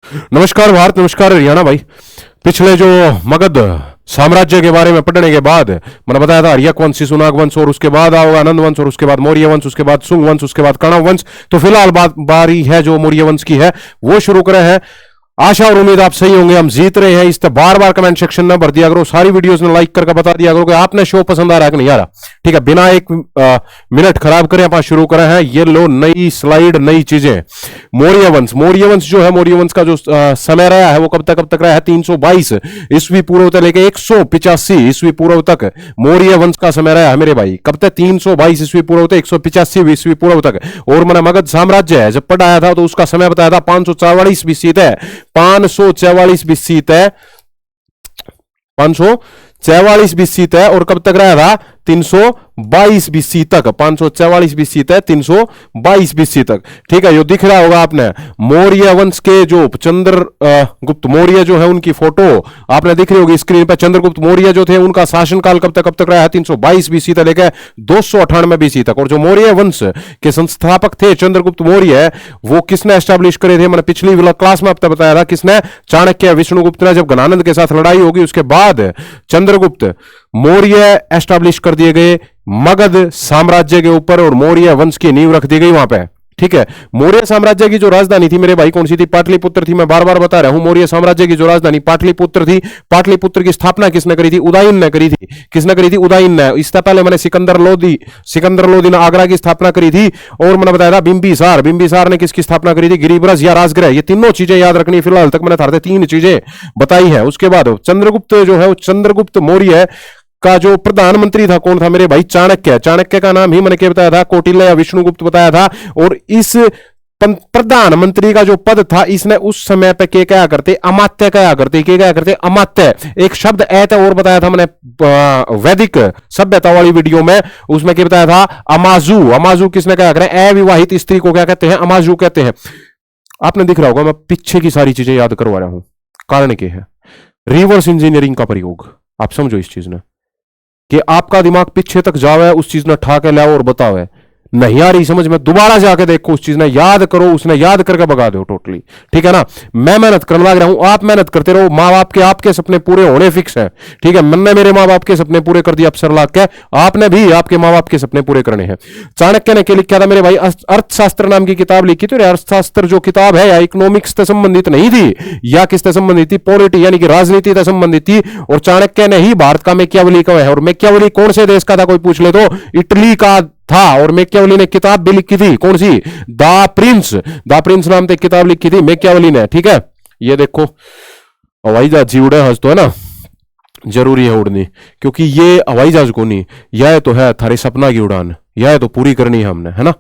नमस्कार भारत, नमस्कार हरियाणा भाई। पिछले जो मगध साम्राज्य के बारे में पढ़ने के बाद मैंने बताया था आर्यक वंश, शिशुनाग वंश, और उसके बाद आओगा आनंद वंश, और उसके बाद मौर्य वंश, उसके बाद सुंग वंश, उसके बाद कणव वंश। तो फिलहाल बारी है जो मौर्य वंश की है वो शुरू करे हैं। आशा और उम्मीद आप सही होंगे, हम जीत रहे हैं। इस तरह बार बार कमेंट सेक्शन में भर दिया करो, सारी वीडियोस में लाइक करके बता दिया करो कि आपने शो पसंद आ रहा है कि नहीं आ रहा। ठीक है, बिना एक मिनट खराब करें अपन शुरू करें हैं। ये लो नई स्लाइड, नई चीजें। मौर्य वंश, मौर्य वंश जो है, मौर्य वंश का जो समय रहा है वो कब तक रहा है? 322 ईस्वी पूर्व तक लेके 185 ईस्वी पूर्व तक मौर्य वंश का समय रहा है मेरे भाई। कब तक? 322 ईस्वी पूर्व तक 185 ईस्वी पूर्व तक। और मैंने मगध साम्राज्य है जब पढ़ाया था तो उसका समय बताया था 544 बीसी तक। 544 बीसी तक, 544 बीसी तक। और कब तक रहा था? 322 बीसी तक। 544 बीसी तक 322 बीसी तक। ठीक है, ये दिख रहा होगा आपने मौर्य वंश के जो चंद्रगुप्त मौर्य जो है उनकी फोटो आपने दिख रही होगी स्क्रीन पर। चंद्रगुप्त मौर्य जो थे उनका शासनकाल कब तक रहा है? 322 बीसी तक लेकर 298 बीसी तक। और जो मौर्य वंश के संस्थापक थे चंद्रगुप्त मौर्य, वो किसने एस्टैब्लिश करे थे? मैंने पिछली क्लास में आपको बताया था किसने? चाणक्य, विष्णुगुप्त ने। जब गणानंद के साथ लड़ाई होगी उसके बाद चंद्रगुप्त मौर्य एस्टैब्लिश कर दिए गए मगध साम्राज्य के ऊपर, और मौर्य वंश की नींव रख दी गई वहां पे। ठीक है, मौर्य साम्राज्य की जो राजधानी थी मेरे भाई कौन सी थी? पाटलिपुत्र थी। मैं बार बार बता रहा हूं, मौर्य साम्राज्य की जो राजधानी पाटलिपुत्र थी। पाटलिपुत्र की स्थापना किसने करी थी? उदयन ने करी थी। किसने करी थी? उदयन ने। इससे पहले मैंने सिकंदर लोदी ने आगरा की स्थापना करी थी। और मैंने बताया था बिंबिसार ने किसकी स्थापना करी थी? गिरिब्रज या राजगृह। ये तीनों चीजें याद रखनी। फिलहाल तक मैंने थारे 3 चीजें बताई है। उसके बाद चंद्रगुप्त जो है, चंद्रगुप्त मौर्य का जो प्रधानमंत्री था कौन था मेरे भाई? चाणक्य। चाणक्य का नाम ही मैंने क्या बताया था? कौटिल्य या विष्णुगुप्त बताया था। और इस प्रधानमंत्री का जो पद था इसने उस समय पे क्या करते? अमात्य क्या करते? अमात्य। एक शब्द ऐत और बताया था मैंने वैदिक सभ्यता वाली वीडियो में, उसमें क्या बताया था? अमाजू। अमाजू किसने क्या करे? अविवाहित स्त्री को क्या कहते हैं? अमाजू कहते हैं। आपने दिख रहा होगा मैं पीछे की सारी चीजें याद करवा रहा हूं। कारण क्या है? रिवर्स इंजीनियरिंग का प्रयोग। आप समझो इस चीज ने कि आपका दिमाग पीछे तक जावे, उस चीज ने ठा के लाओ और बतावे। नहीं आ रही समझ में, दोबारा जाके देखो उस चीज ने, याद करो, उसने याद करके भगा दो टोटली। ठीक है ना? मैं मेहनत करने लग रहा हूं, आप मेहनत करते रहो। माँ बाप के आपके सपने पूरे होने फिक्स है। ठीक है, मैंने मेरे माँ बाप के सपने पूरे कर दिए अफसर लाग के, आपने भी आपके माँ बाप के सपने पूरे करने हैं। चाणक्य ने क्या लिखा था मेरे भाई? अर्थशास्त्र नाम की किताब लिखी थी। अर्थशास्त्र जो किताब है या इकोनॉमिक्स से संबंधित नहीं थी, या किससे संबंधित थी? पॉलिटी यानी कि राजनीति से संबंधित थी। और चाणक्य ने ही भारत का मैकियावेली का है। और मैकियावेली कौन से देश का था कोई पूछ ले तो? इटली का था। और मैकियावेली ने किताब भी लिखी थी, कौन सी? द प्रिंस नाम से किताब लिखी थी मैकियावेली ने। ठीक है, ये देखो हवाई जहाज जी उड़े हज तो है ना, जरूरी है उड़नी, क्योंकि ये हवाई जहाज को नहीं, यह तो है थारे सपना की उड़ान, यह तो पूरी करनी है हमने, है ना।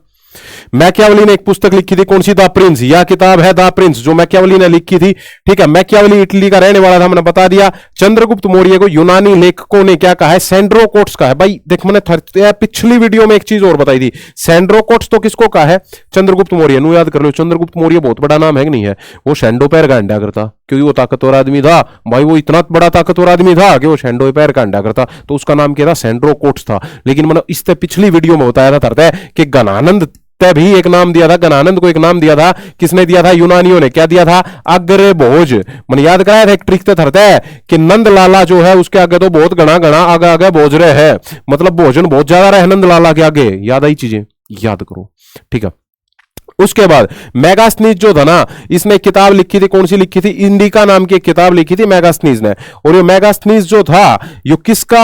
मैकियावेली ने एक पुस्तक लिखी थी, कौन सी? The Prince. यह किताब है द प्रिंस जो मैकियावेली ने लिखी थी। ठीक है, मैकियावेली इटली का रहने वाला था, मैंने बता दिया। चंद्रगुप्त मौर्य को यूनानी लेखकों ने क्या कहा है? सैंड्रोकोट्स का है। भाई देख, मैंने पिछली वीडियो में एक चीज और बताई थी। सैंड्रोकोट्स तो किसको कहा है? चंद्रगुप्त मौर्य। नु याद कर लो, चंद्रगुप्त मौर्य बहुत बड़ा नाम है कि नहीं है? वो शैंडो पैर का अंडा करता, क्योंकि वो ताकतवर आदमी था भाई। वो इतना बड़ा ताकतवर आदमी था कि वो शैंडो पैर का अंडा करता, तो उसका नाम क्या था? सैंड्रोकोट्स था। लेकिन मैंने इससे पिछली वीडियो में बताया था कि गणानंद भी एक नाम दिया था, गणानंद को एक नाम दिया था। किसने दिया था? यूनानियों ने। क्या दिया था? अग्र भोज। मैंने याद कराया था एक ट्रिक तो थरता है कि नंद लाला जो है उसके आगे तो बहुत घना आगे आगे भोज रहे हैं, मतलब भोजन बहुत ज्यादा रहे नंद लाला के आगे। याद आई चीजें, याद करो। ठीक है, उसके बाद मेगास्थनीज जो था ना, इसने किताब लिखी थी, कौन सी लिखी थी? इंडिका नाम की एक किताब लिखी थी मेगास्थनीज ने। और ये मेगास्थनीज जो था यो किसका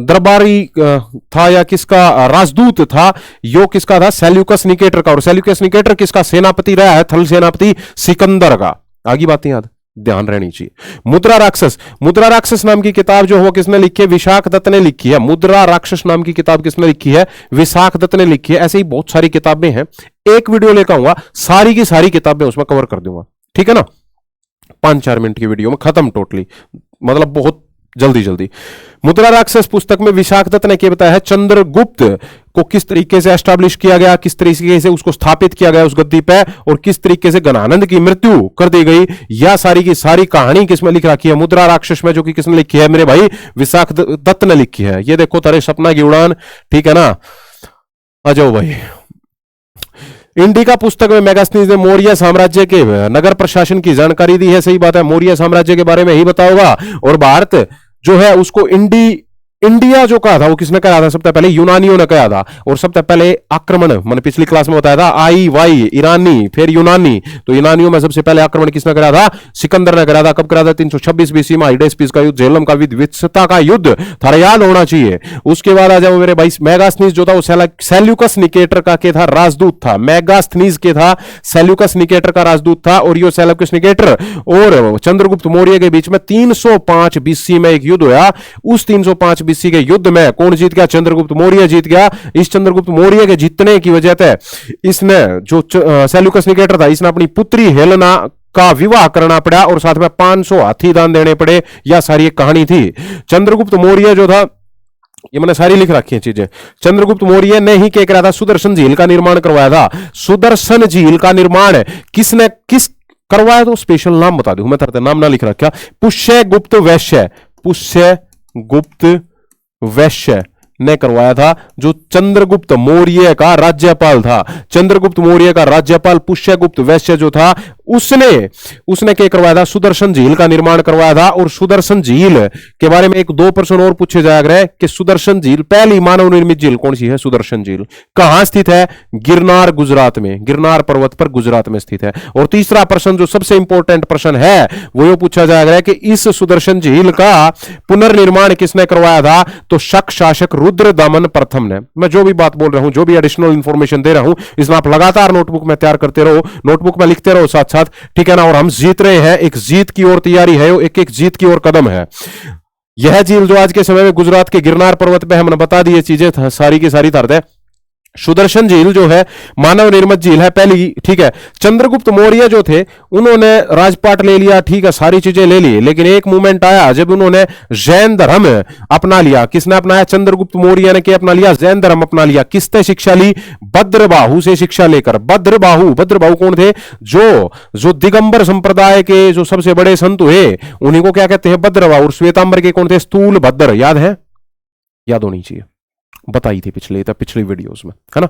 दरबारी था या किसका राजदूत था? यो किसका था? सेल्यूकस निकेटर का। और सेल्यूकस निकेटर किसका सेनापति रहा है? थल सेनापति सिकंदर का। आगे बातें याद ध्यान रहनी चाहिए। मुद्रा राक्षस नाम की किताब जो हो किसने लिखी है? विशाख दत्त ने लिखी है। मुद्रा राक्षस नाम की किताब किसने लिखी है? विशाख दत्त ने लिखी है। ऐसे ही बहुत सारी किताबें हैं, एक वीडियो लेकर आऊंगा, सारी की सारी किताबें उसमें कवर कर दूंगा। ठीक है ना? 5-4 मिनट की वीडियो में खत्म टोटली, मतलब बहुत जल्दी। मुद्रा राक्षस पुस्तक में विशाख दत्त ने क्या बताया है? चंद्रगुप्त को किस तरीके से एस्टैब्लिश किया गया, किस तरीके से उसको स्थापित किया गया उस गद्दी पे, और किस तरीके से गणानंद की मृत्यु कर दी गई। यह सारी की सारी कहानी किसमें लिख रखी है? मुद्रा राक्षस में, जो कि किसने लिखी है मेरे भाई? विशाख दत्त ने लिखी है। ये देखो तारे सपना की उड़ान। ठीक है ना? आ जाओ भाई। इंडिका पुस्तक में मेगास्थनीज ने मौर्य साम्राज्य के नगर प्रशासन की जानकारी दी है। सही बात है, मौर्य साम्राज्य के बारे में ही बताओगा। और भारत जो है उसको इंडिया जो कहा था वो किसने कहा था? सबसे पहले यूनानियों ने कहा था। और सबसे पहले आक्रमण मैंने पिछली क्लास में बताया था, आई वाई ईरानी फिर यूनानी, तो यूनानियों में सबसे पहले आक्रमण किसने करा था? सिकंदर ने करा था। कब करा था? 326 बीसी में हाइडेस्पिस का युद्ध, झेलम का वित्सता का युद्ध, थारा याद होना चाहिए। उसके बाद आ जाओ मेरे भाई, मेगास्थनीज जो था वो सेल्यूकस निकेटर का के था राजदूत था। मेगास्थनीज के था सेल्यूकस निकेटर का राजदूत था। और यो सेल्यूकस निकेटर और चंद्रगुप्त मौर्य के बीच में 305 बीसी में एक युद्ध हुआ। उस 305 बीसी के युद्ध में कौन जीत गया? चंद्रगुप्त मौर्य जीत गया। इस चंद्रगुप्त मौर्य के जीतने की वजह से इसने जो सेल्यूकस निकेटर था, इसने अपनी पुत्री हेलेना का विवाह करना पड़ा और साथ में 500 हाथी दान देने पड़े। यह सारी एक कहानी थी। चंद्रगुप्त मौर्य जो था, ये मैंने सारी लिख रखी है चीजें। चंद्रगुप्त मौर्य ने ही क्या करा था? सुदर्शन झील का निर्माण करवाया था। सुदर्शन झील का निर्माण किस करवाया? तो स्पेशल नाम बता दू मैं, तरते नाम ना लिख रखा। पुष्यगुप्त वैश्य, पुष्यगुप्त वैश्य ने करवाया था, जो चंद्रगुप्त मौर्य का राज्यपाल था। चंद्रगुप्त मौर्य का राज्यपाल पुष्यगुप्त वैश्य जो था, उसने क्या करवाया था? सुदर्शन झील का निर्माण करवाया था। और सुदर्शन झील के बारे में एक दो प्रश्न और पूछे जाएगा कि सुदर्शन झील, पहली मानव निर्मित झील कौन सी है? सुदर्शन झील कहां स्थित है? गिरनार, गुजरात में, गिरनार पर्वत पर गुजरात में स्थित है। और तीसरा प्रश्न जो सबसे इंपॉर्टेंट प्रश्न है वो ये पूछा जाएगा कि इस सुदर्शन झील का पुनर्निर्माण किसने करवाया था? तो शक शासक रुद्रदमन प्रथम ने। मैं जो भी बात बोल रहा हूं, जो भी एडिशनल इंफॉर्मेशन दे रहा हूं, इसमें आप लगातार नोटबुक में तैयार करते रहो, नोटबुक में लिखते रहो साथ साथ, ठीक है ना। और हम जीत रहे हैं, एक जीत की ओर तैयारी है, एक एक जीत की ओर कदम है। यह झील जो आज के समय में गुजरात के गिरनार पर्वत पे, हमने बता दी ये चीजें सारी की सारी तरह। सुदर्शन झील जो है मानव निर्मित झील है पहली, ठीक है। चंद्रगुप्त मौर्य जो थे उन्होंने राजपाट ले लिया, ठीक है, सारी चीजें ले ली, लेकिन एक मोमेंट आया जब उन्होंने जैन धर्म अपना लिया। किसने अपनाया? चंद्रगुप्त मौर्य ने क्या अपना लिया? जैन धर्म अपना लिया। किससे शिक्षा ली? भद्रबाहु से शिक्षा लेकर। भद्रबाहु कौन थे? जो दिगंबर संप्रदाय के जो सबसे बड़े संत हुए उन्हीं को क्या कहते हैं? भद्रबाहु। और श्वेतांबर के कौन थे? स्थूल भद्र। याद है? याद होनी चाहिए, बताई थी पिछली वीडियोस में, है ना।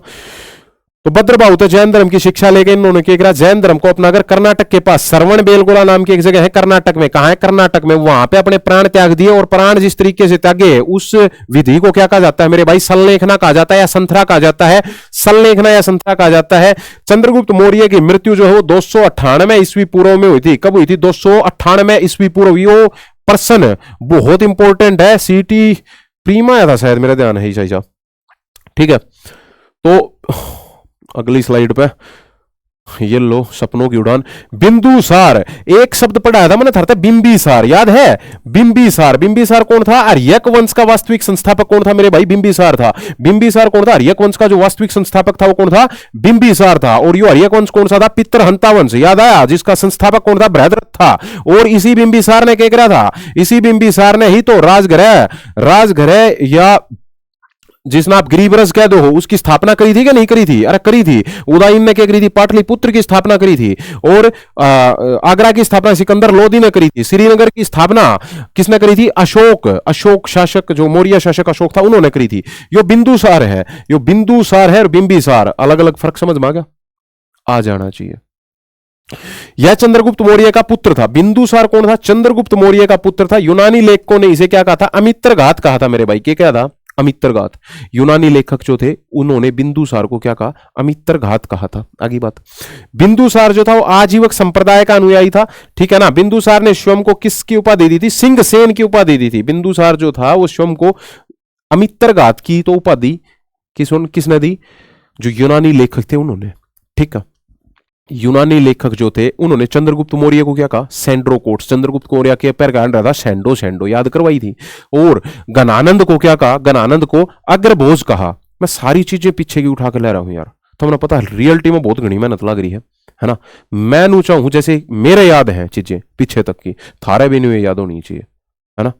तो भद्रबाहु तो जैन धर्म की शिक्षा लेके इन्होंने क्या करा? जैन धर्म को अपनाकर कर्नाटक के पास श्रवण बेलगोला नाम की एक जगह है कर्नाटक में। कहां है? कर्नाटक में। वहां पे अपने प्राण त्याग दिए। और प्राण जिस तरीके से त्यागे उस विधि को क्या कहा जाता है मेरे भाई? संलेखना कहा जाता है या संथरा कहा जाता है। संलेखना या संथरा कहा जाता है। चंद्रगुप्त मौर्य की मृत्यु जो है वो 298 ईस्वी पूर्व में हुई थी। कब हुई थी? 298 ईस्वी पूर्व। यो पर्सन बहुत इंपॉर्टेंट है, सीटी प्रीमा आया था शायद, मेरा ध्यान है ही, ठीक है। तो अगली स्लाइड पे ये लो, सपनों की उड़ान। बिंदुसार, एक शब्द पढ़ाया था मैंने था बिंबिसार, याद है? बिंबिसार कौन था? आर्यक वंश का वास्तविक संस्थापक कौन था मेरे भाई? बिंबिसार था। बिंबिसार कौन था? आर्यक वंश का जो वास्तविक संस्थापक था वो कौन था? बिंबिसार था। और ये आर्यक वंश कौन सा था? पितृहंता वंश, याद आया? जिसका संस्थापक कौन था? बृहद्रथ था। और इसी बिंबिसार ने क्या करा था? इसी बिंबिसार ने ही तो राजगृह या जिसने आप गरीबरस कह दो हो उसकी स्थापना करी थी कि नहीं करी थी? अरे करी थी। उदयन ने क्या करी थी? पाटलिपुत्र की स्थापना करी थी। और आगरा की स्थापना सिकंदर लोदी ने करी थी। श्रीनगर की स्थापना किसने करी थी? अशोक शासक, जो मौर्य शासक अशोक था, उन्होंने करी थी। यो बिंदुसार है, और बिंबिसार अलग अलग फर्क समझ में आ जाना चाहिए। यह चंद्रगुप्त मौर्य का पुत्र था। बिंदुसार कौन था? चंद्रगुप्त मौर्य का पुत्र था। यूनानी लेखकों ने इसे क्या कहा था? अमित्रघात कहा था मेरे भाई। क्या था? अमित्रघात। यूनानी लेखक जो थे उन्होंने बिंदुसार को क्या कहा? अमित्रघात कहा था। आगे बात, बिंदुसार जो था वो आजीवक संप्रदाय का अनुयायी था, ठीक है ना। बिंदुसार ने स्वयं को किसकी उपाधि दी थी? सिंहसेन की उपाधि दी थी। बिंदुसार जो था वो स्वयं को अमित्रघात की तो उपाधि किसने दी? जो यूनानी लेखक थे उन्होंने, ठीक है। यूनानी लेखक जो थे उन्होंने चंद्रगुप्त मौर्य को क्या कहा? सेंड्रोकोट्स। चंद्रगुप्त मौर्य के पैर का रहा था सेंडो, याद करवाई थी। और गणानंद को क्या कहा? गणानंद को अग्रभोज कहा। मैं सारी चीजें पीछे की उठा कर ले रहा हूं यार, तो हमें पता है रियलिटी में बहुत घनी मेहनत लग रही है ना। मैं नू चाहूं जैसे मेरे याद है चीजें पीछे तक की, थारे भी नहीं याद होनी चाहिए, है ना,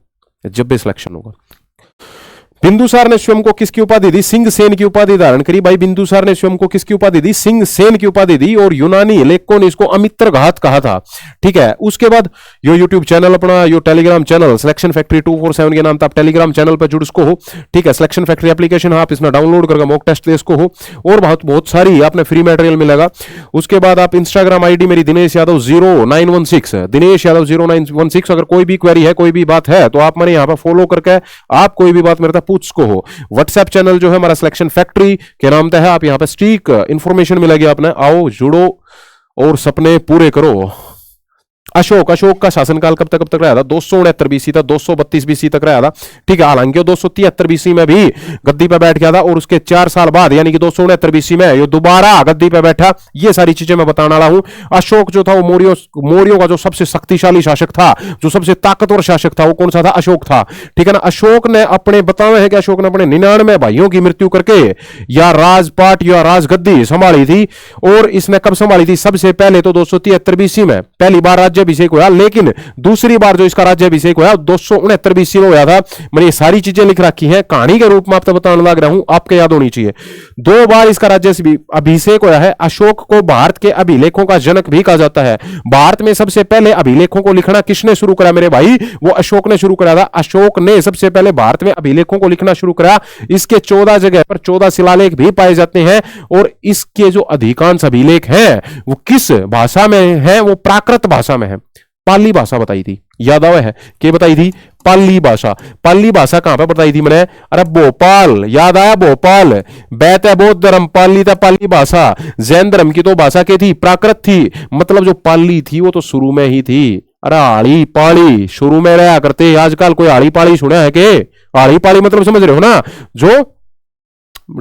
जब भी सिलेक्शन होगा। बिंदुसार ने स्वयं को किसकी उपाधि दी? सिंह सेन की उपाधि धारण करी। भाई बिंदुसार ने स्वयं को किसकी उपाधि दी? सिंह सेन की उपाधि दी। और यूनानी लेखकों ने इसको अमित्रघात कहा था। ठीक है, उसके बाद यो यूट्यूब चैनल अपना, यो टेलीग्राम चैनल सिलेक्शन फैक्ट्री 247 के नाम था, आप टेलीग्राम चैनल पर जुड़ इसको हो। ठीक है, सिलेक्शन फैक्ट्री एप्लीकेशन आप इसमें डाउनलोड करके मॉक टेस्ट दे इसको हो, और बहुत बहुत सारी आपने फ्री मटेरियल मिलेगा। उसके बाद आप इंस्टाग्राम आईडी मेरी दिनेश यादव 0916, दिनेश यादव 0916, अगर कोई भी क्वेरी है, कोई भी बात है, तो आप मैंने यहाँ पर फॉलो करके आप कोई भी बात मेरे तक पूछ सको हो। व्हाट्सएप चैनल जो है हमारा सिलेक्शन फैक्ट्री के नाम से है, आप यहाँ पे स्टीक इंफॉर्मेशन मिलेगी आपने, आओ जुड़ो और सपने पूरे करो। अशोक का शासनकाल कब तक रहा था? 269 बीसी तक, 232 बीसी तक रहा था। ठीक है, हालांकि 273 बीसी में भी गद्दी पे बैठ गया था, और उसके 4 साल बाद यानी कि 269 बीसी में ये दोबारा गद्दी पे बैठा। ये सारी चीजें मैं बताने वाला हूं। अशोक जो था वो मौर्यों का जो सबसे शक्तिशाली शासक था, जो सबसे ताकतवर शासक था, वो कौन सा था? अशोक था। ठीक है ना। अशोक ने अपने बतावे है कि अशोक ने अपने 99 भाइयों की मृत्यु करके या राजपाट या राजगद्दी संभाली थी। और इसने कब संभाली थी? सबसे पहले तो 273 बीसी में पहली बार राज्याभिषेक हुआ, लेकिन दूसरी बार जो इसका राज्याभिषेक हुआ 269 बीसी में हुआ था। मैंने ये सारी चीजें लिख रखी हैं, कहानी के रूप में आपको बताने लग रहा हूं, आपके याद होनी चाहिए। 2 बार इसका राज्याभिषेक हुआ है। अशोक को भारत के अभिलेखों का जनक भी कहा जाता है। भारत में सबसे पहले अभिलेखों को लिखना किसने शुरू करा मेरे भाई? वो अशोक ने शुरू करा था। अशोक ने सबसे पहले भारत में अभिलेखों को लिखना शुरू करा। इसके 14 जगह पर 14 शिलालेख भी पाए जाते हैं, और इसके जो अधिकांश अभिलेख हैं वो किस भाषा में है? वो प्राकृत भाषा में है। पाली भाषा बताई थी, याद आवे है क्या बताई थी? पाली भाषा। पाली भाषा कहां पर बताई थी मैंने? अरे भोपाल, याद आया? भोपाल। बैत है बौद्ध धर्म, पाली था पाली भाषा। जैन धर्म की तो भाषा क्या थी? प्राकृत थी। मतलब जो पाली थी वो तो शुरू में ही थी। अरे आड़ी पाड़ी शुरू में रहा करते, आजकल कोई आड़ी पाड़ी सुना है के? आड़ी पाड़ी मतलब समझ रहे हो ना, जो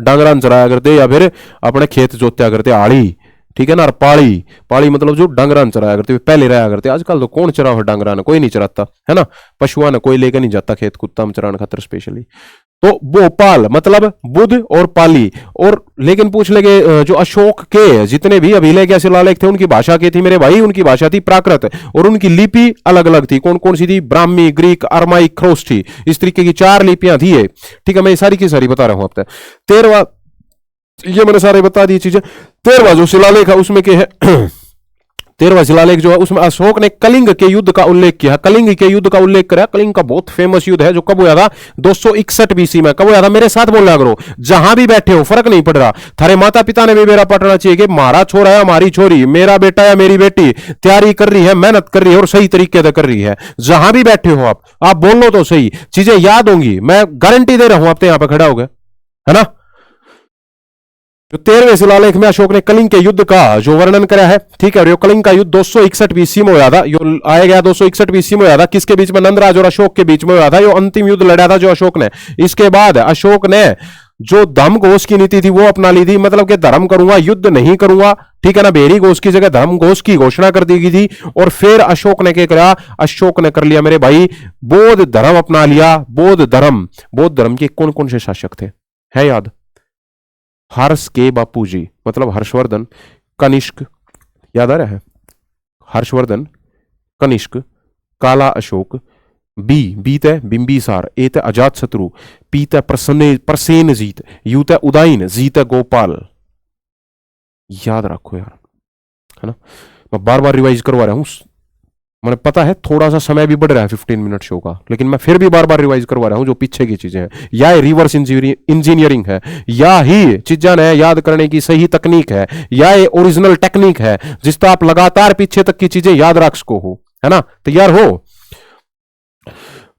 डांगरान चराया करते या फिर अपने खेत जोत्या करते, आड़ी। ठीक है ना। और पाड़ी मतलब जो डांगरान चराया करते, पहले रहा करते। आजकल तो कौन चरा हो डांगरान? कोई नहीं चराता है ना। पशुआ ने कोई लेकर नहीं जाता खेत कुत्ता में चराने खातर स्पेशली। तो भोपाल मतलब बुद्ध और पाली। और लेकिन पूछ लेंगे जो अशोक के जितने भी अभिलेख या शिलालेख थे उनकी भाषा क्या थी मेरे भाई? उनकी भाषा थी प्राकृत, और उनकी लिपि अलग अलग थी। कौन कौन सी थी? ब्राह्मी, ग्रीक, अरमाई, ख्रोष्टी, इस तरीके की 4 लिपियां थी। ठीक है, मैं सारी की सारी बता रहा हूं आपको। 13वां, ये मैंने सारे बता दी चीजें। 13वां जो शिलालेख है उसमें क्या है? 13वां शिलालेख जो है उसमें अशोक ने कलिंग के युद्ध का उल्लेख किया। कलिंग के युद्ध का उल्लेख करा। कलिंग का बहुत फेमस युद्ध है जो कब हुआ था? 261 बीसी में। कब हुआ था? मेरे साथ बोलना करो, जहां भी बैठे हो फर्क नहीं पड़ रहा। थारे माता पिता ने भी मेरा पढ़ना चाहिए कि मारा छोरा है हमारी छोरी, मेरा बेटा या मेरी बेटी तैयारी कर रही है, मेहनत कर रही है और सही तरीके से कर रही है। जहां भी बैठे हो आप बोलो तो सही, चीजें याद होंगी, मैं गारंटी दे रहा हूं। आप तो यहां पर खड़ा हो गए है ना। जो 13वें शिलालेख में अशोक ने कलिंग के युद्ध का जो वर्णन करा है। ठीक है, और कलिंग का युद्ध 261 बीसी में हुआ था। यो आया गया 261 बीसी में हुआ था। किसके बीच में? नंदराज और अशोक के बीच में हुआ था। यो अंतिम युद्ध लड़ा था जो अशोक ने। इसके बाद अशोक ने जो धर्म घोष की नीति थी वो अपना ली थी, मतलब कि धर्म करूंगा, युद्ध नहीं करूंगा। ठीक है ना। बेरी घोष की जगह धर्म घोष की घोषणा कर दी गई थी। और फिर अशोक ने क्या करा? अशोक ने कर लिया मेरे भाई बौद्ध धर्म अपना लिया। बौद्ध धर्म के कौन कौन से शासक थे है याद? हर्ष के बापूजी मतलब हर्षवर्धन, कनिष्क, याद आ रहा है? हर्षवर्धन, कनिष्क, काला अशोक, बी तय बिंबिसार, ए तय अजात शत्रु, पी तय प्रसेनजीत, यू तय उदयन, जी तय गोपाल। याद रखो यार, है ना। मैं बार बार रिवाइज करवा रहा हूं, मुझे पता है थोड़ा सा समय भी बढ़ रहा है 15 मिनट शो का, लेकिन मैं फिर भी बार बार रिवाइज करवा रहा हूं जो पीछे की चीजें हैं। या रिवर्स इंजीनियरिंग है, या ही चीजें ने याद करने की सही तकनीक है, या ये ओरिजिनल टेक्निक है जिससे आप लगातार पीछे तक की चीजें याद रख सको हो, है ना। तैयार हो?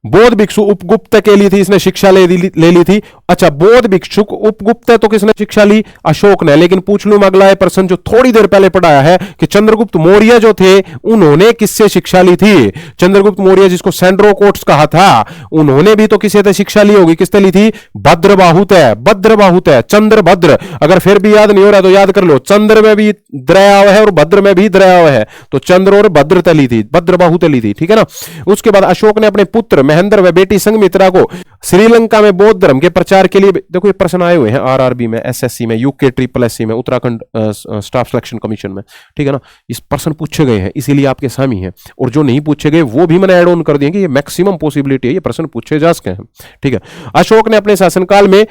बौद्ध भिक्षु उपगुप्त के लिए थी, इसने शिक्षा ले ली थी। अच्छा, बौद्ध भिक्षु उपगुप्त तो किसने शिक्षा ली? अशोक ने। लेकिन पूछ लूं अगला प्रश्न जो थोड़ी देर पहले पढ़ाया है कि चंद्रगुप्त मौर्य जो थे उन्होंने किससे शिक्षा ली थी? चंद्रगुप्त मौर्य जिसको सैंड्रोकोट्स कहा था, उन्होंने भी तो किसी से शिक्षा ली होगी। किससे ली थी? भद्रबाहुत है, चंद्रभद्र। अगर फिर भी याद नहीं हो रहा तो याद कर लो, चंद्र में भी द्रयाव है और भद्र में भी द्रयाव है, तो चंद्र और भद्र ली थी, भद्रबाहुत ली थी। ठीक है ना। उसके बाद अशोक ने अपने पुत्र महेंद्र व बेटी संघमित्रा को श्रीलंका में बौद्ध धर्म के प्रचार के लिए, देखो ये प्रश्न आए हुए हैं आरआरबी में, एसएससी में, यूके ट्रिपल एससी में, उत्तराखंड स्टाफ सिलेक्शन कमीशन में, ठीक है ना। इस प्रश्न पूछे गए हैं इसीलिए आपके सामने है, और जो नहीं पूछे गए वो भी मैंने ऐड ऑन कर दिए कि ये मैक्सिमम पॉसिबिलिटी है ये प्रश्न पूछे जा सकते हैं, ठीक है। अशोक ने अपने शासनकाल में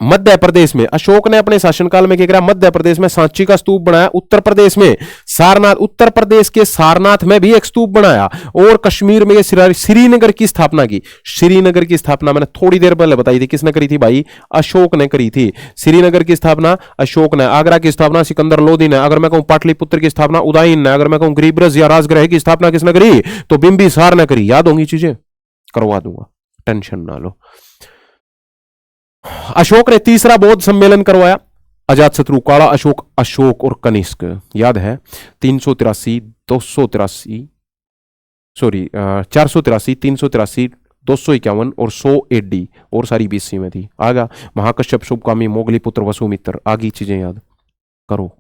मध्य प्रदेश में, अशोक ने अपने शासनकाल में क्या करा, मध्य प्रदेश में सांची का स्तूप बनाया, उत्तर प्रदेश में सारनाथ, उत्तर प्रदेश के सारनाथ में भी एक स्तूप बनाया, और कश्मीर में श्रीनगर की स्थापना की। श्रीनगर की स्थापना मैंने थोड़ी देर पहले बताई थी, किसने करी थी भाई, अशोक ने करी थी। श्रीनगर की स्थापना अशोक ने, आगरा की स्थापना सिकंदर लोदी ने, अगर मैं कहूं पाटलिपुत्र की स्थापना उदयन ने, अगर मैं कहूं गरीब्रज या राजगृह की स्थापना किसने करी, तो बिंबिसार ने करी। याद होंगी चीजें, करवा दूंगा, टेंशन ना लो। अशोक ने तीसरा बौद्ध सम्मेलन करवाया, अजातशत्रु, काला अशोक, अशोक और कनिष्क, याद है 383, 283, सॉरी 483, 383, 251 और 100 AD, और सारी BC में थी। आगा महाकश्यप, शुभकामी, मोगली पुत्र, वसुमित्र, आगे चीजें याद करो,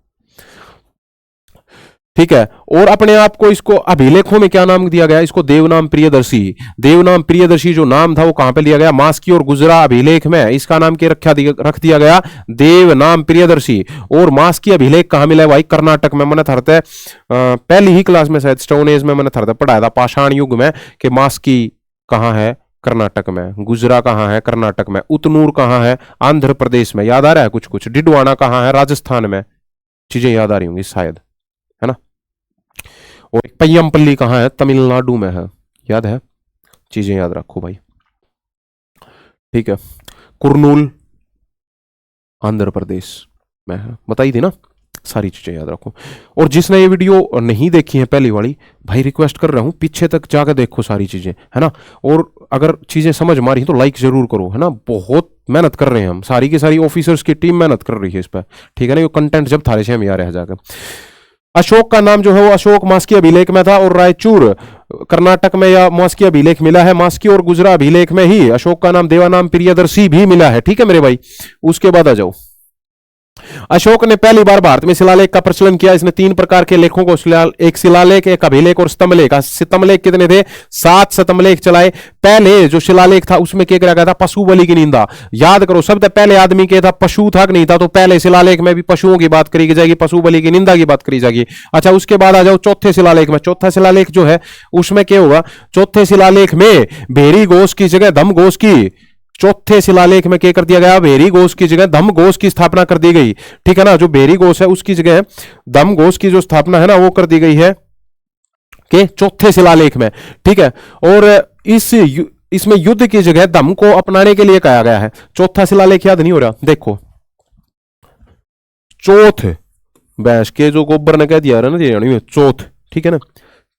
ठीक है। और अपने आप को, इसको अभिलेखों में क्या नाम दिया गया, इसको देवनाम प्रियदर्शी। देवनाम प्रियदर्शी जो नाम था वो कहां पे लिया गया, मास्की और गुजरा अभिलेख में, इसका नाम क्या रख दिया गया, देवनाम प्रियदर्शी। और मास्की अभिलेख कहां मिला है भाई, कर्नाटक में। मैंने थरते पहली ही क्लास में शायद स्टोन एज में मैंने थरते पढ़ाया था, पाषाण युग में, कि मास्की कहां है, कर्नाटक में, गुजरा कहां है, कर्नाटक में, उतनूर कहां है, आंध्र प्रदेश में, याद आ रहा है कुछ कुछ, डिडवाना कहां है, राजस्थान में, चीजें याद आ रही होंगी शायद, है ना। और पय्यमपल्ली कहां है, तमिलनाडु में है, याद है, चीजें याद रखो भाई, ठीक है। कुरनूल आंध्र प्रदेश में है, बताई थी ना, सारी चीजें याद रखो। और जिसने ये वीडियो नहीं देखी है पहली वाली, भाई रिक्वेस्ट कर रहा हूं पीछे तक जाकर देखो सारी चीजें, है ना। और अगर चीजें समझ मारी तो लाइक जरूर करो, है ना। बहुत मेहनत कर रहे हैं हम, सारी की सारी ऑफिसर्स की टीम मेहनत कर रही है इस पर, ठीक है ना। ये कंटेंट जब थारे से हम यहाँ रह जाकर, अशोक का नाम जो है वो अशोक मास्की अभिलेख में था, और रायचूर कर्नाटक में या मास्की अभिलेख मिला है। मास्की और गुजरा अभिलेख में ही अशोक का नाम देवानाम प्रियदर्शी भी मिला है, ठीक है मेरे भाई। उसके बाद आ जाओ, अशोक ने पहली बार भारत में शिलालेख का प्रचलन किया। इसने 3 प्रकार के लेखों को, एक शिलालेख, एक अभिलेख और स्तंभलेख। स्तंभलेख कितने थे, 7 स्तंभलेख चलाए। पहले जो शिलालेख था उसमें क्या किया गया था, पशु बलि की निंदा। याद करो, शब्द पहले आदमी के था, पशु था कि नहीं था, तो पहले शिलालेख में भी पशुओं की बात करी जाएगी, पशु बलि की निंदा की बात करी जाएगी। अच्छा, उसके बाद आ जाओ चौथे शिलालेख में। चौथा शिलालेख जो है उसमें क्या होगा, चौथे शिलालेख में भेरी घोष की जगह धम घोष की, चौथे शिलालेख में क्या कर दिया गया, भेरी घोष की जगह धम घोष की स्थापना कर दी गई, ठीक है ना। जो भेरी घोष है उसकी जगह धम घोष की जो स्थापना है ना वो कर दी गई है के चौथे शिलालेख में, ठीक है। और इसमें युद्ध की जगह धम को अपनाने के लिए कहा गया है। चौथा शिलालेख याद नहीं हो रहा, देखो चौथ, बैश के जो गोबर ने कह दिया ना चौथ, ठीक है ना।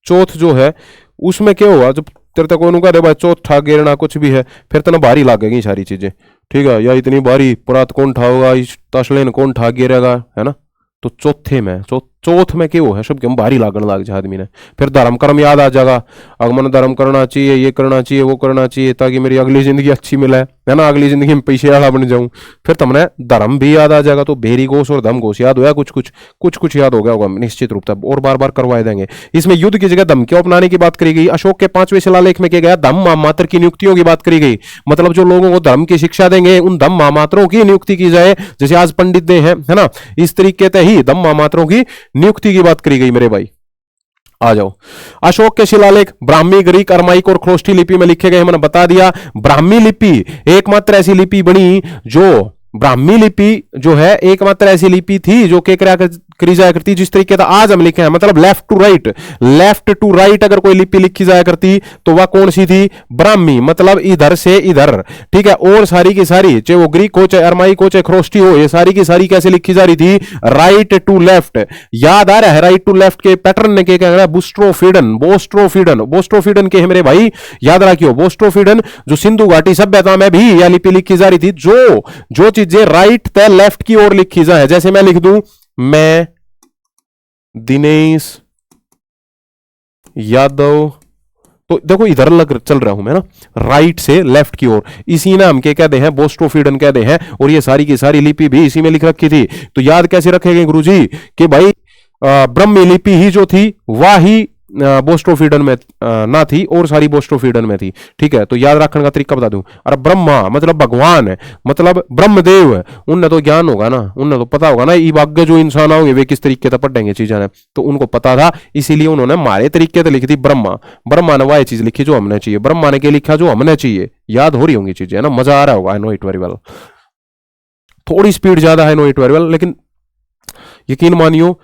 चौथ जो है उसमें क्या होगा, जब तेरे तक कौन कह भाई चौथ ठा गिरना कुछ भी है, फिर तो ना भारी लागेगी सारी चीजें, ठीक है। या इतनी भारी पुरात कौन ठाओगा, तसलेन कौन ठा गिरेगा, है ना। तो चौथे में, चौथ में क्या है, सब क्यों भारी लागन लाग जाए आदमी ने। फिर धर्म कर्म याद आ जाएगा, अगमन धर्म करना चाहिए, ये करना चाहिए, वो करना चाहिए, ताकि मेरी अगली जिंदगी अच्छी मिले, है ना, अगली जिंदगी में पैसे वाला बन जाऊं। फिर तुमने धर्म भी याद आ जाएगा। तो भेरी घोष और धम घोष याद होया, कुछ याद हो गया होगा निश्चित रूप से, और बार बार करवाए देंगे। इसमें युद्ध की जगह धम क्यों अपनाने की बात करी गई। अशोक के 5वें शिलालेख में क्या गया, धम महामात्र की नियुक्तियों की बात करी गई। मतलब जो लोगों को धर्म की शिक्षा देंगे उन धम महामात्रों की नियुक्ति की जाए, जैसे आज पंडित दे हैं, है ना, इस तरीके से ही धम महामात्रों की नियुक्ति की बात करी गई मेरे भाई। आ जाओ, अशोक के शिलालेख ब्राह्मी, ग्रीक, अरमाइक और ख्रोष्टी लिपि में लिखे गए, मैंने बता दिया। ब्राह्मी लिपि एकमात्र ऐसी लिपि बनी जो, ब्राह्मी लिपि जो है एकमात्र ऐसी लिपि थी जो के करी जाया करती जिस तरीके से आज हम लिखे हैं, मतलब लेफ्ट टू राइट अगर कोई लिपि लिखी जाया करती तो वह कौन सी थी, ब्राह्मी, मतलब इधर से इधर, ठीक है। और सारी की सारी, चाहे वो ग्रीक हो, चाहे अरमाइक हो, चाहे ख्रोष्टी हो, ये सारी की सारी कैसे लिखी जा रही थी, राइट टू लेफ्ट। याद आ रहा है राइट टू लेफ्ट के पैटर्न ने क्या कहा, बोस्ट्रोफिडन के मेरे भाई, याद रखियो, बोस्ट्रोफिडन जो सिंधु घाटी सभ्यता में भी यह लिपि लिखी जा रही थी, जो चीजें राइट ते लेफ्ट की ओर लिखी जाए। जैसे मैं लिख दूं, मैं दिनेश यादव, तो देखो इधर लग चल रहा हूं मैं ना, राइट से लेफ्ट की ओर, इसी नाम के कहते हैं, बोस्ट्रोफिडन कहते हैं। और ये सारी की सारी लिपि भी इसी में लिख रखी थी। तो याद कैसे रखेंगे गुरुजी कि भाई ब्रह्मी लिपि ही जो थी वह ही बोस्टोफीडन में ना थी और सारी बोस्टोफीडन में थी। ठीक है, तो याद रखने का तरीका बता दूं। अरे ब्रह्मा मतलब भगवान है, मतलब ब्रह्मदेव है, उनने तो ज्ञान होगा ना, उन्हें तो पता होगा ना ये आगे जो इंसान होंगे वे किस तरीके से पढ़ेंगे चीजें ने, तो उनको पता था, इसीलिए उन्होंने हमारे तरीके से लिखी थी ब्रह्मा। ब्रह्मा ने वह चीज लिखी जो हमने चाहिए, ब्रह्मा ने क्या लिखा जो हमने चाहिए। याद हो रही होंगी चीजें है ना, मजा आ रहा होगा। I know it very well. थोड़ी स्पीड ज्यादा है, नो इट वेरी वेल, लेकिन यकीन मानियो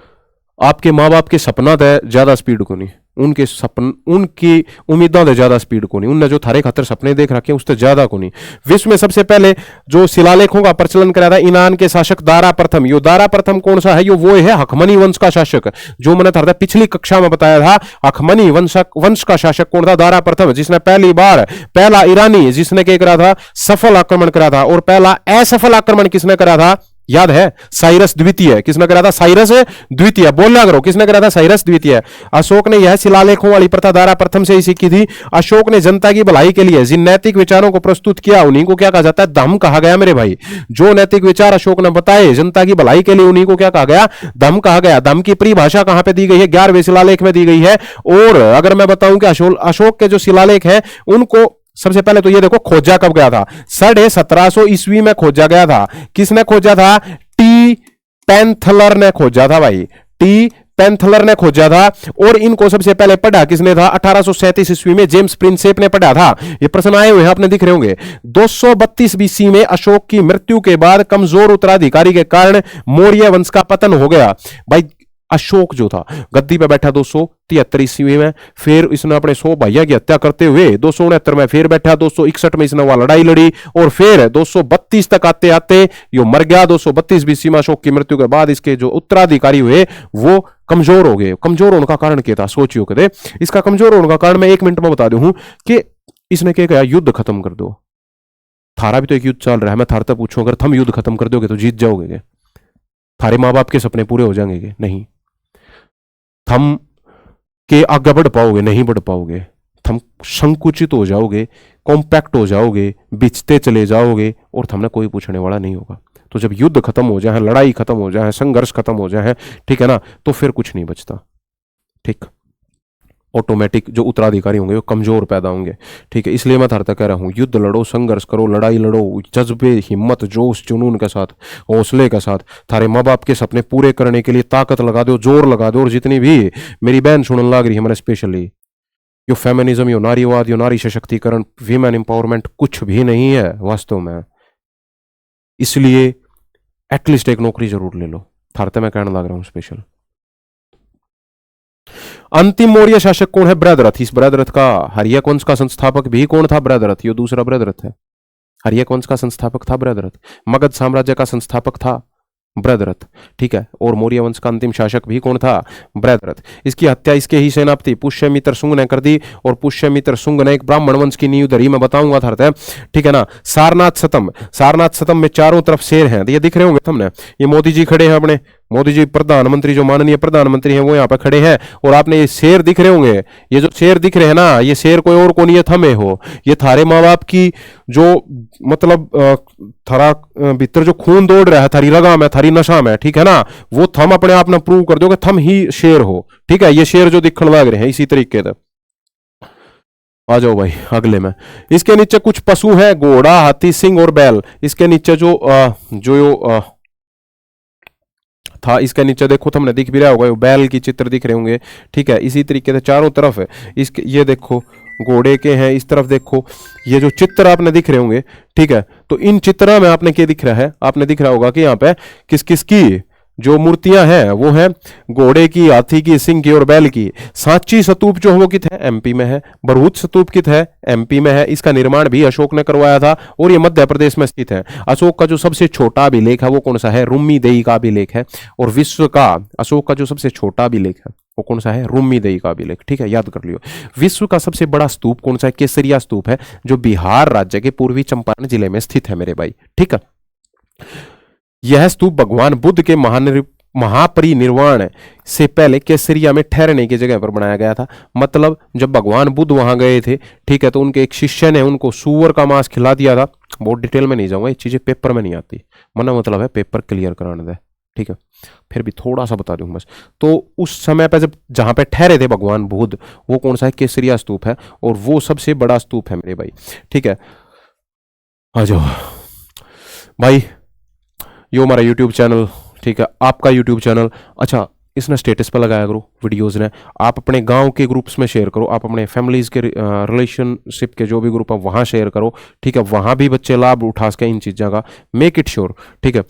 आपके माँ बाप के सपना तय ज्यादा स्पीड को नहीं, उनके सपन उनकी उम्मीदों से ज्यादा स्पीड को नहीं, उनने जो थारे खातर सपने देख रखे उससे ज्यादा को नहीं। विश्व में सबसे पहले जो शिलालेखों का प्रचलन कराया था ईरान के शासक दारा प्रथम। यो दारा प्रथम कौन सा है? यो वो है हखमनी वंश का शासक, जो मैंने था पिछली कक्षा में बताया था। हखमनी वंश का शासक कौन था? दारा प्रथम, जिसने पहली बार पहला ईरानी जिसने क्या करा था? सफल आक्रमण करा था। और पहला असफल आक्रमण किसने करा था? याद है? साइरस द्वितीय। किसने करा था? साइरस द्वितीय। बोलना करो, किसने करा था? साइरस द्वितीय। अशोक ने यह शिलालेखों वाली प्रथा दारा प्रथम से ही सीखी थी। अशोक ने जनता की भलाई के लिए जिन नैतिक विचारों को प्रस्तुत किया उन्हीं को क्या कहा जाता है? धम्म कहा गया मेरे भाई। जो नैतिक विचार अशोक ने बताए जनता की भलाई के लिए उन्हीं को क्या कहा गया? धम्म कहा गया। धम्म की परिभाषा कहां पर दी गई है? 11वें शिलालेख में दी गई है। और अगर मैं बताऊं कि अशोक के जो शिलालेख है उनको सबसे पहले तो ये देखो खोजा कब गया था? 1750 ईस्वी में खोजा गया था। किसने खोजा था? टी पेंथलर ने खोजा था भाई, टी पेंथलर ने खोजा था। और इनको सबसे पहले पढ़ा किसने था? 1837 ईस्वी में जेम्स प्रिंसेप ने पढ़ा था। ये प्रश्न आए हुए हैं, आपने दिख रहे होंगे। 232 बीसी में अशोक की मृत्यु के बाद कमजोर उत्तराधिकारी के कारण मौर्य वंश का पतन हो गया। भाई अशोक जो था गद्दी पे बैठा 273 ईस्वी में, फिर इसने अपने 100 भैया की हत्या करते हुए 269 में फिर बैठा, 261 में इसने वह लड़ाई लड़ी और फिर 232 तक आते आते यो मर गया। 232 बीसी में अशोक की मृत्यु के बाद इसके जो उत्तराधिकारी हुए वो कमजोर हो गए। कमजोर होने का कारण क्या था? सोचियो कदे। इसका कमजोर होने का कारण मैं 1 मिनट में बता दूं कि इसने क्या कहा? युद्ध खत्म कर दो। थारा भी तो एक युद्ध चल रहा है, मैं थार तक पूछूं अगर तुम युद्ध खत्म कर दोगे तो जीत जाओगे? थारे माँ बाप के सपने पूरे हो जाएंगे? नहीं। थम के आगे बढ़ पाओगे? नहीं बढ़ पाओगे। थम संकुचित हो जाओगे, कॉम्पैक्ट हो जाओगे, बिछते चले जाओगे और थमने कोई पूछने वाला नहीं होगा। तो जब युद्ध खत्म हो जाए, लड़ाई खत्म हो जाए, संघर्ष खत्म हो जाए, ठीक है ना, तो फिर कुछ नहीं बचता। ठीक, ऑटोमेटिक जो उत्तराधिकारी होंगे वो कमजोर पैदा होंगे। ठीक है, इसलिए मैं थारता कह रहा हूं युद्ध लड़ो, संघर्ष करो, लड़ाई लड़ो जज्बे, हिम्मत, जोश, जुनून के साथ, हौसले के साथ। थारे माँ बाप के सपने पूरे करने के लिए ताकत लगा दो, जोर लगा दो। और जितनी भी मेरी बहन सुनने लग रही है, मैंने स्पेशली यो फेमिनिज्म, यो नारीवाद, यो नारी सशक्तिकरण, वीमेन एम्पावरमेंट कुछ भी नहीं है वास्तव में। इसलिए एटलीस्ट एक नौकरी जरूर ले लो, थारते मैं कहने लग रहा हूं स्पेशल। अंतिम मौर्य शासक कौन है? बृहद्रथ। इस बृहद्रथ का हर्यक वंश का संस्थापक भी कौन था? बृहद्रथ। ये दूसरा बृहद्रथ है। हर्यक वंश का संस्थापक था बृहद्रथ। मगध साम्राज्य का संस्थापक था बृहद्रथ। ठीक है, और मौर्य वंश का अंतिम शासक भी कौन था? बृहद्रथ। इसकी हत्या इसके ही सेनापति पुष्यमित्र शुंग ने कर दी और पुष्यमित्र शुंग ने एक ब्राह्मण वंश की नींव धरी। मैं बताऊंगा था, ठीक है ना। सारनाथ सतम, सारनाथ सतम में चारों तरफ शेर हैं, ये दिख रहे होंगे तुमने। ये मोदी जी खड़े हैं, अपने मोदी जी प्रधानमंत्री, जो माननीय प्रधानमंत्री हैं वो यहाँ पे खड़े हैं। और आपने ये शेर दिख रहे होंगे, ये जो शेर दिख रहे हैं ना, ये शेर कोई और को नहीं है, थमे हो। ये थारे माँ बाप की जो मतलब थारा भीतर जो खून दौड़ रहा है, थारी रगा में, थारी नशा में, ठीक है ना, वो थम अपने आप में प्रूव कर दो कि थम ही शेर हो। ठीक है, ये शेर जो दिखने लग रहे हैं इसी तरीके से। आ जाओ भाई अगले में। इसके नीचे कुछ पशु हैं, घोड़ा, हाथी, सिंह और बैल। इसके नीचे जो था, इसके नीचे देखो तुमने दिख भी रहा होगा, बैल की चित्र दिख रहे होंगे। ठीक है, इसी तरीके से चारों तरफ है इसके, ये देखो घोड़े के हैं, इस तरफ देखो ये जो चित्र आपने दिख रहे होंगे। ठीक है, तो इन चित्रों में आपने क्या दिख रहा है? आपने दिख रहा होगा कि यहाँ पे किस किस की जो मूर्तियां हैं वो है घोड़े की, हाथी की, सिंह की और बैल की। सांची स्तूप जो है वो कित है? एमपी में है। बरहुत स्तूप कित है? एमपी में है। इसका निर्माण भी अशोक ने करवाया था और ये मध्य प्रदेश में स्थित है। अशोक का जो सबसे छोटा अभिलेख है वो कौन सा है? रुम्मी देई का अभिलेख है। और विश्व का अशोक का जो सबसे छोटा अभिलेख है वो कौन सा है? रुम्मी देई का अभिलेख। ठीक है, याद कर लियो। विश्व का सबसे बड़ा स्तूप कौन सा है? केसरिया स्तूप है, जो बिहार राज्य के पूर्वी चंपारण जिले में स्थित है मेरे भाई। ठीक है, यह स्तूप भगवान बुद्ध के महापरिनिर्वाण से पहले केसरिया में ठहरने की जगह पर बनाया गया था। मतलब जब भगवान बुद्ध वहां गए थे, ठीक है, तो उनके एक शिष्य ने उनको सूअर का मांस खिला दिया था। बहुत डिटेल में नहीं जाऊंगा, ये चीजें पेपर में नहीं आती, मना मतलब है पेपर क्लियर कराने दे। ठीक है, फिर भी थोड़ा सा बता दूं बस। तो उस समय पे जब जहां पे ठहरे थे भगवान बुद्ध, वो कौन सा है? केसरिया स्तूप है, और वो सबसे बड़ा स्तूप है मेरे भाई। ठीक है, आ जाओ भाई, यो हमारा यूट्यूब चैनल, ठीक है, आपका यूट्यूब चैनल। अच्छा, इसने स्टेटस पर लगाया करो वीडियोस ने, आप अपने गांव के ग्रुप्स में शेयर करो, आप अपने फैमिलीज के रिलेशनशिप के जो भी ग्रुप है वहां शेयर करो, ठीक है, वहां भी बच्चे लाभ उठा सके इन चीज़ों का, मेक इट श्योर। ठीक है,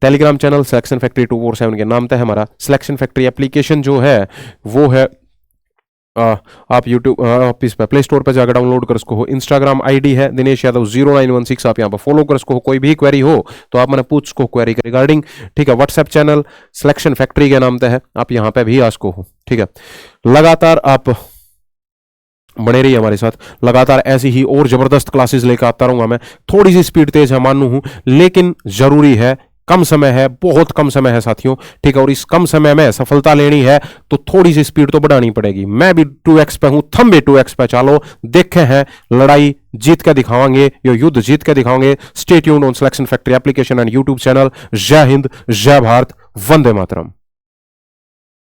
टेलीग्राम चैनल सिलेक्शन फैक्ट्री 247 के नाम तक हमारा। सिलेक्शन फैक्ट्री एप्लीकेशन जो है वो है आप यूट्यूब आप इस पे प्ले स्टोर पर जाकर डाउनलोड कर सको हो। इंस्टाग्राम आईडी है दिनेश यादव 0916, आप यहाँ पर फॉलो कर सको हो। कोई भी क्वेरी हो तो आप मैंने पूछ सको क्वेरी के रिगार्डिंग। ठीक है, व्हाट्सएप चैनल सिलेक्शन फैक्ट्री के नाम पे है, आप यहाँ पे भी आ सको हो। ठीक है, लगातार आप बने रहिए हमारे साथ, लगातार ऐसी ही और जबरदस्त क्लासेस लेकर आता रहूंगा मैं। थोड़ी सी स्पीड तेज है मानू हूं, लेकिन जरूरी है, कम समय है, बहुत कम समय है साथियों। ठीक है, और इस कम समय में सफलता लेनी है तो थोड़ी सी स्पीड तो बढ़ानी पड़ेगी। मैं भी 2x पे हूं, थम भी 2x पे चालो, देखे हैं लड़ाई जीत के दिखावांगे, ये युद्ध जीत के दिखावांगे। Stay tuned on selection factory application and YouTube channel. जय हिंद, जय भारत, वंदे मातरम।